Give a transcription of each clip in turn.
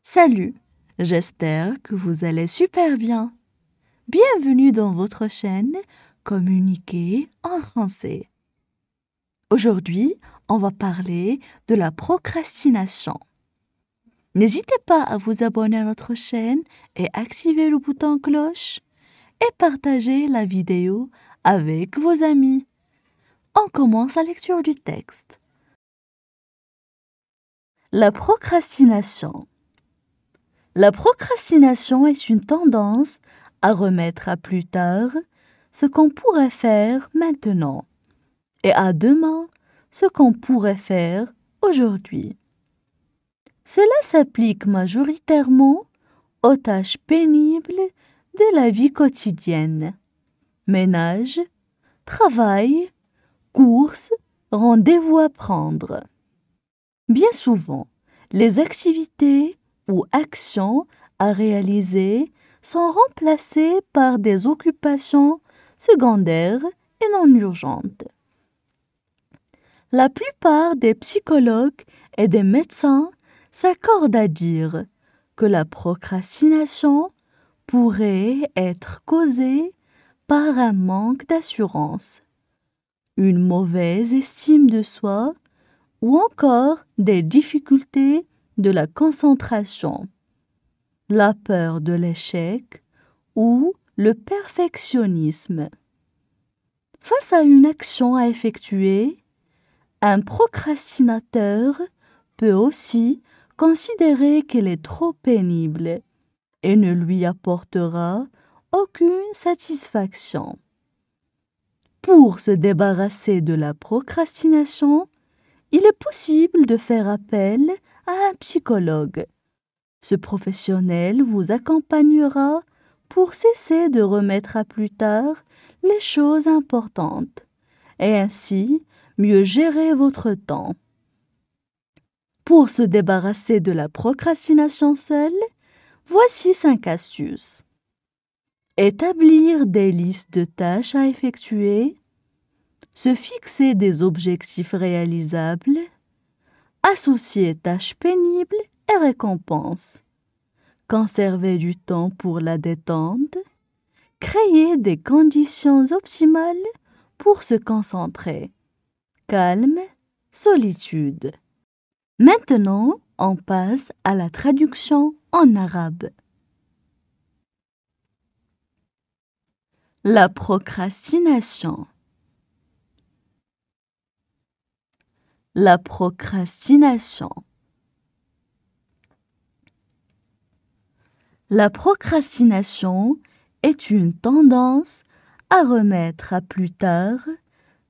Salut, j'espère que vous allez super bien. Bienvenue dans votre chaîne Communiquer en français. Aujourd'hui, on va parler de la procrastination. N'hésitez pas à vous abonner à notre chaîne et activer le bouton cloche et partager la vidéo avec vos amis. On commence la lecture du texte. La procrastination. La procrastination est une tendance à remettre à plus tard ce qu'on pourrait faire maintenant et à demain ce qu'on pourrait faire aujourd'hui. Cela s'applique majoritairement aux tâches pénibles de la vie quotidienne. Ménage, travail, courses, rendez-vous à prendre. Bien souvent, les activités ou actions à réaliser sont remplacées par des occupations secondaires et non urgentes. La plupart des psychologues et des médecins s'accordent à dire que la procrastination pourrait être causée par un manque d'assurance, une mauvaise estime de soi ou encore des difficultés de la concentration, la peur de l'échec ou le perfectionnisme. Face à une action à effectuer, un procrastinateur peut aussi considérer qu'elle est trop pénible et ne lui apportera aucune satisfaction. Pour se débarrasser de la procrastination, il est possible de faire appel à un psychologue. Ce professionnel vous accompagnera pour cesser de remettre à plus tard les choses importantes et ainsi mieux gérer votre temps. Pour se débarrasser de la procrastination seule, voici 5 astuces. Établir des listes de tâches à effectuer, se fixer des objectifs réalisables, associer tâches pénibles et récompenses, conserver du temps pour la détente, créer des conditions optimales pour se concentrer, calme, solitude. Maintenant, on passe à la traduction en arabe. La procrastination. La procrastination. La procrastination est une tendance à remettre à plus tard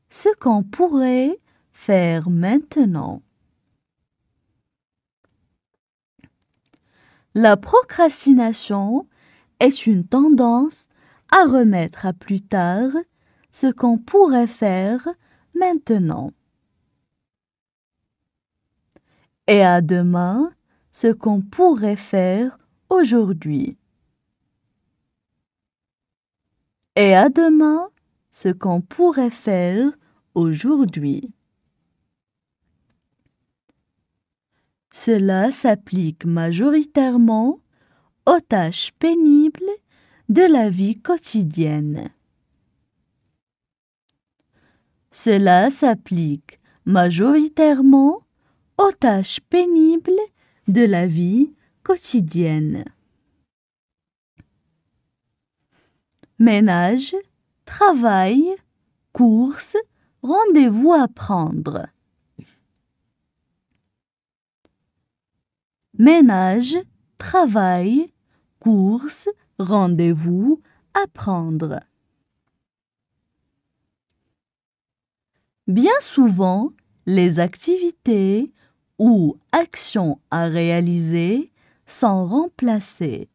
ce qu'on pourrait faire maintenant. La procrastination est une tendance à remettre à plus tard ce qu'on pourrait faire maintenant. Et à demain ce qu'on pourrait faire aujourd'hui. Et à demain ce qu'on pourrait faire aujourd'hui. Cela s'applique majoritairement aux tâches pénibles de la vie quotidienne. Cela s'applique majoritairement aux tâches pénibles de la vie quotidienne. Ménage, travail, courses, rendez-vous à prendre. Ménage, travail, courses, rendez-vous à prendre. Bien souvent, les activités ou actions à réaliser sont remplacées.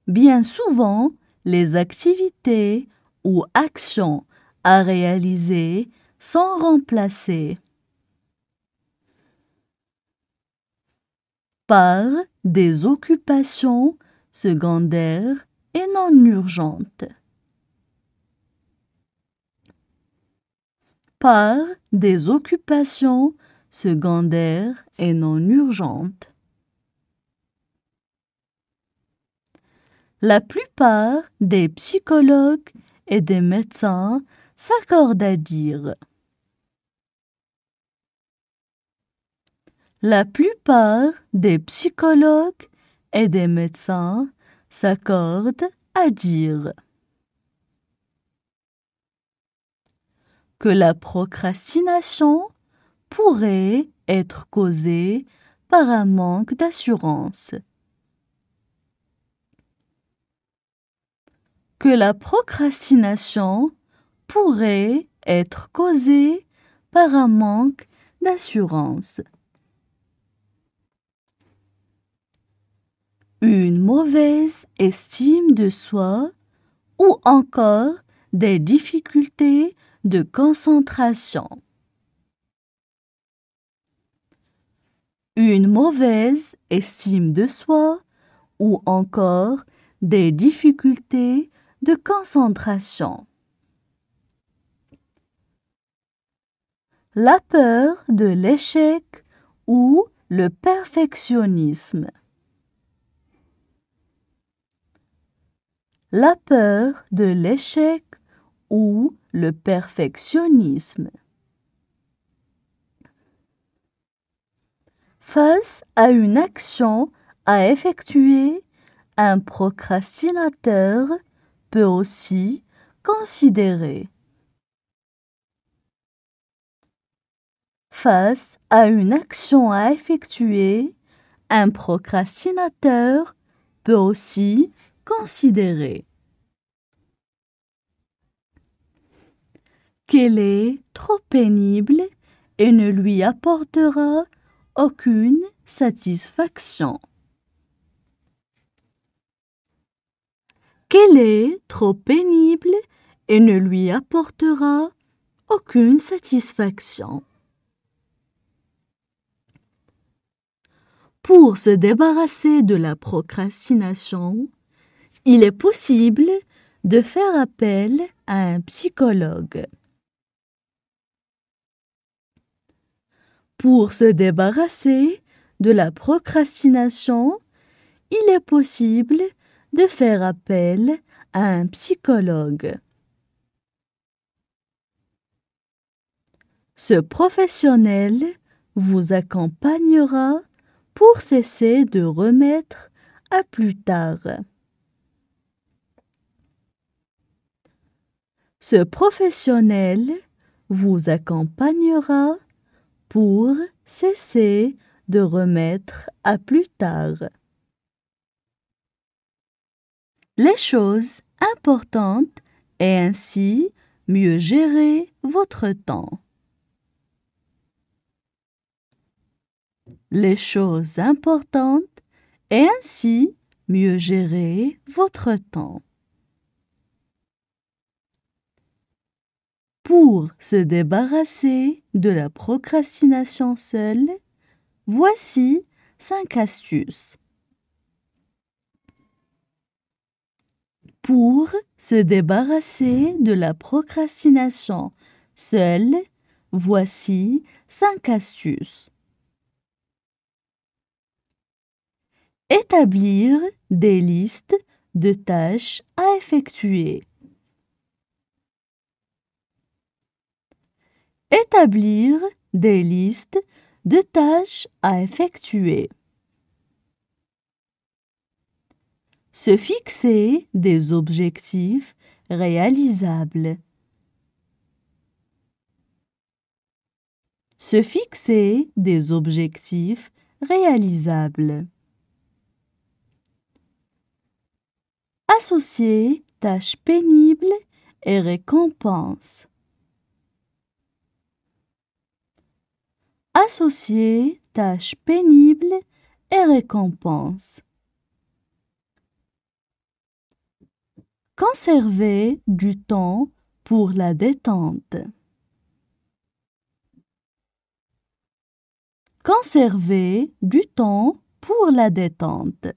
Bien souvent, les activités ou actions à réaliser sont remplacées par des occupations secondaires et non urgentes. Par des occupations secondaires et non urgentes. La plupart des psychologues et des médecins s'accordent à dire. La plupart des psychologues et des médecins s'accordent à dire que la procrastination pourrait être causée par un manque d'assurance. Que la procrastination pourrait être causée par un manque d'assurance. Une mauvaise estime de soi ou encore des difficultés de concentration. Une mauvaise estime de soi ou encore des difficultés de concentration. La peur de l'échec ou le perfectionnisme. La peur de l'échec ou le perfectionnisme. Face à une action à effectuer, un procrastinateur peut aussi considérer. Face à une action à effectuer, un procrastinateur peut aussi considérer qu'elle est trop pénible et ne lui apportera aucune satisfaction. Qu'elle est trop pénible et ne lui apportera aucune satisfaction. Pour se débarrasser de la procrastination, il est possible de faire appel à un psychologue. Pour se débarrasser de la procrastination, il est possible de faire appel à un psychologue. Ce professionnel vous accompagnera pour cesser de remettre à plus tard. Ce professionnel vous accompagnera pour cesser de remettre à plus tard. Les choses importantes et ainsi mieux gérer votre temps. Les choses importantes et ainsi mieux gérer votre temps. Pour se débarrasser de la procrastination seule, voici 5 astuces. Pour se débarrasser de la procrastination seule, voici 5 astuces. Établir des listes de tâches à effectuer. Établir des listes de tâches à effectuer. Se fixer des objectifs réalisables. Se fixer des objectifs réalisables. Associer tâches pénibles et récompenses. Associer tâches pénibles et récompenses. Conserver du temps pour la détente. Conserver du temps pour la détente.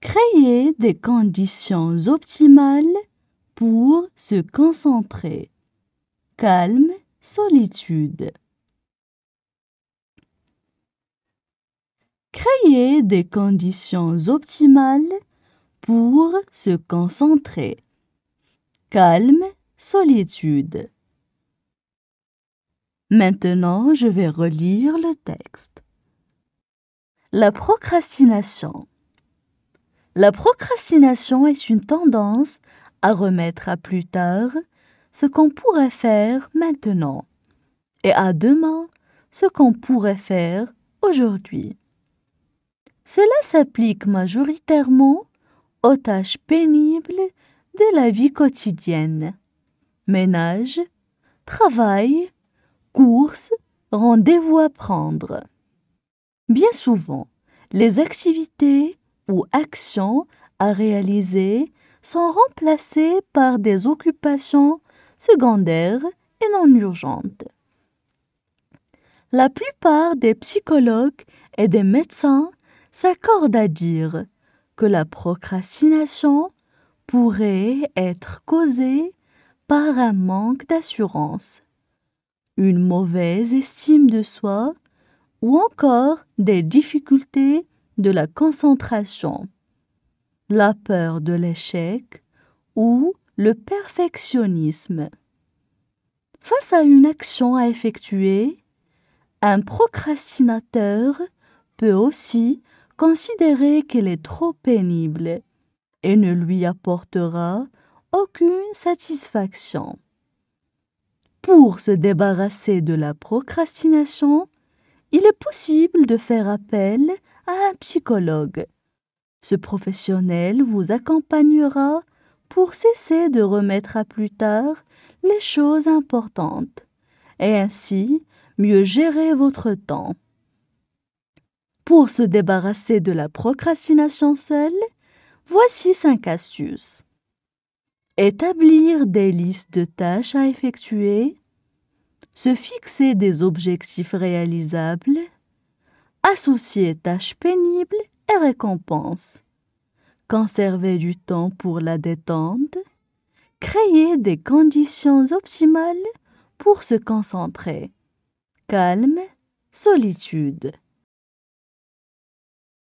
Créer des conditions optimales pour se concentrer. calme, solitude. Créer des conditions optimales pour se concentrer. Calme, solitude. Maintenant, je vais relire le texte. La procrastination. La procrastination est une tendance à remettre à plus tard ce qu'on pourrait faire maintenant et à demain ce qu'on pourrait faire aujourd'hui. Cela s'applique majoritairement aux tâches pénibles de la vie quotidienne. Ménage, travail, courses, rendez-vous à prendre. Bien souvent, les activités ou actions à réaliser sont remplacées par des occupations secondaires et non urgentes. La plupart des psychologues et des médecins s'accordent à dire que la procrastination pourrait être causée par un manque d'assurance, une mauvaise estime de soi ou encore des difficultés de la concentration, la peur de l'échec ou le perfectionnisme. Face à une action à effectuer, un procrastinateur peut aussi considérer qu'elle est trop pénible et ne lui apportera aucune satisfaction. Pour se débarrasser de la procrastination, il est possible de faire appel à un psychologue. Ce professionnel vous accompagnera pour cesser de remettre à plus tard les choses importantes et ainsi mieux gérer votre temps. Pour se débarrasser de la procrastination seule, voici 5 astuces. Établir des listes de tâches à effectuer, se fixer des objectifs réalisables, associer tâches pénibles et récompenses, conserver du temps pour la détente, créer des conditions optimales pour se concentrer, calme, solitude.